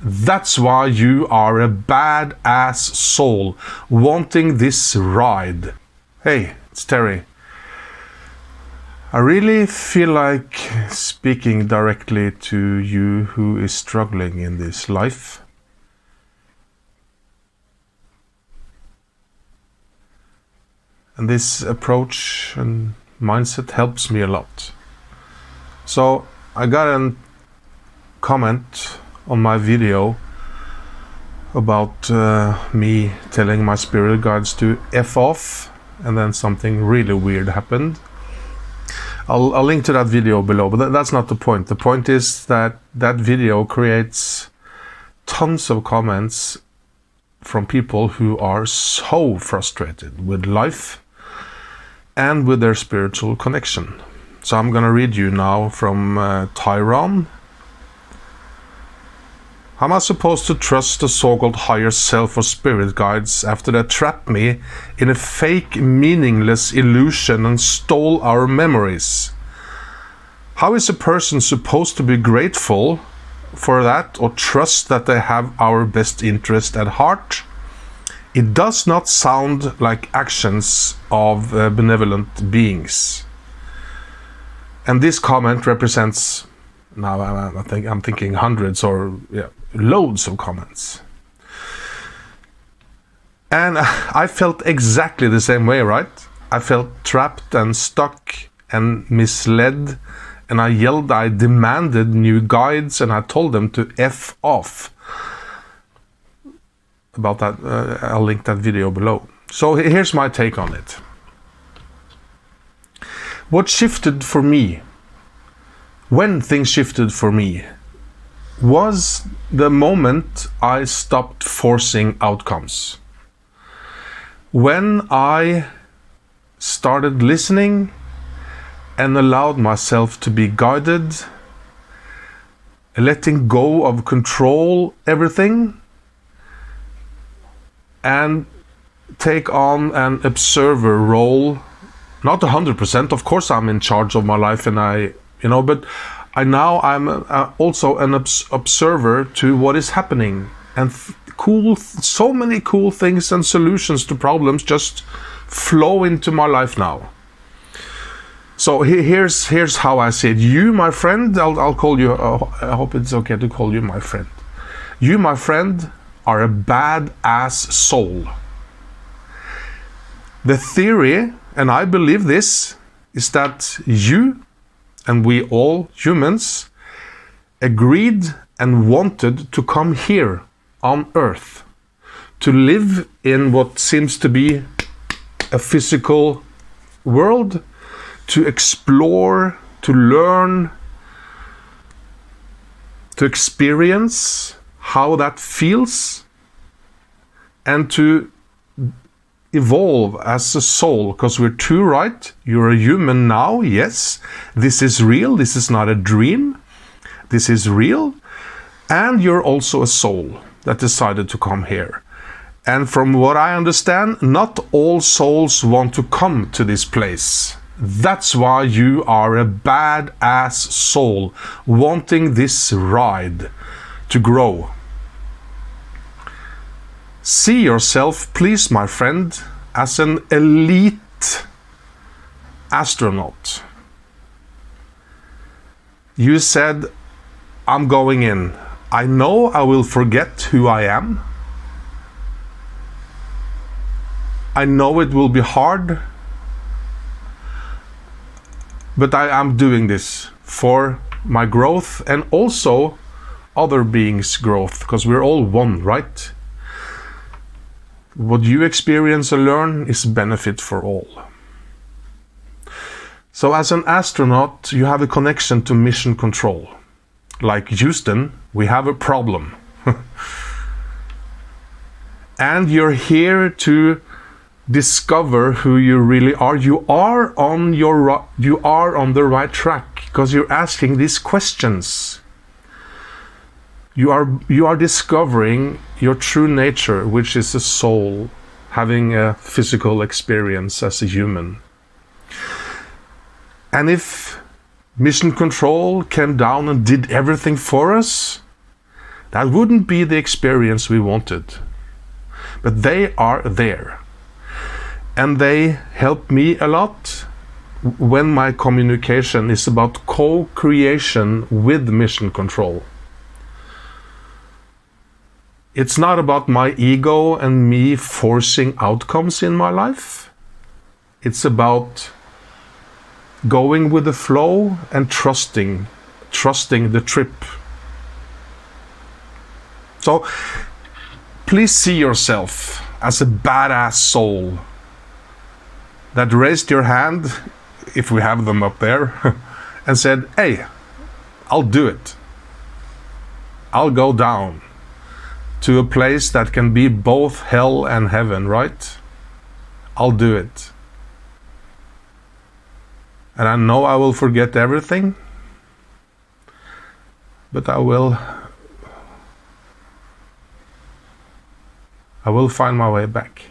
That's why you are a badass soul wanting this ride. Hey, it's Terry. I really feel like speaking directly to you who is struggling in this life. And this approach and mindset helps me a lot. So I got a comment on my video about me telling my spirit guides to F off, and then something really weird happened. I'll link to that video below, but that's not the point. The point is that that video creates tons of comments from people who are so frustrated with life and with their spiritual connection. So I'm gonna read you now from Tyron. How am I supposed to trust the so-called higher self or spirit guides after they trapped me in a fake, meaningless illusion and stole our memories? How is a person supposed to be grateful for that or trust that they have our best interest at heart? It does not sound like actions of benevolent beings. And this comment represents, now I'm thinking hundreds or loads of comments. And I felt exactly the same way, right? I felt trapped and stuck and misled, and I yelled, I demanded new guides, and I told them to F off. About that, I'll link that video below. So here's my take on it. What shifted for me, when things shifted for me, was the moment I stopped forcing outcomes. When I started listening and allowed myself to be guided, letting go of control everything, and take on an observer role. Not 100%, of course I'm in charge of my life, and but I'm also an observer to what is happening, and so many cool things and solutions to problems just flow into my life now. So here's how I see it. You, my friend, I'll call you, I hope it's okay to call you my friend. You, my friend, are a badass soul. The theory, and I believe this, is that you and we all humans agreed and wanted to come here on Earth to live in what seems to be a physical world, to explore, to learn, to experience how that feels, and to evolve as a soul, because we're two, right? You're a human now, yes. This is real, this is not a dream. This is real. And you're also a soul that decided to come here. And from what I understand, not all souls want to come to this place. That's why you are a badass soul wanting this ride to grow. See yourself, please, my friend, as an elite astronaut. You said, I'm going in. I know I will forget who I am. I know it will be hard. But I am doing this for my growth and also other beings' growth, because we're all one, right? What you experience and learn is benefit for all. So as an astronaut, you have a connection to mission control. Like Houston, we have a problem. And you're here to discover who you really are. You are on the right track because you're asking these questions. You are discovering your true nature, which is a soul having a physical experience as a human. And if mission control came down and did everything for us, That wouldn't be the experience we wanted. But they are there. And they help me a lot when my communication is about co-creation with Mission Control. It's not about my ego and me forcing outcomes in my life. It's about going with the flow and trusting the trip. So please see yourself as a badass soul that raised your hand, if we have them up there, and said, hey, I'll do it. I'll go down to a place that can be both hell and heaven, right? I'll do it. And I know I will forget everything, but I will find my way back.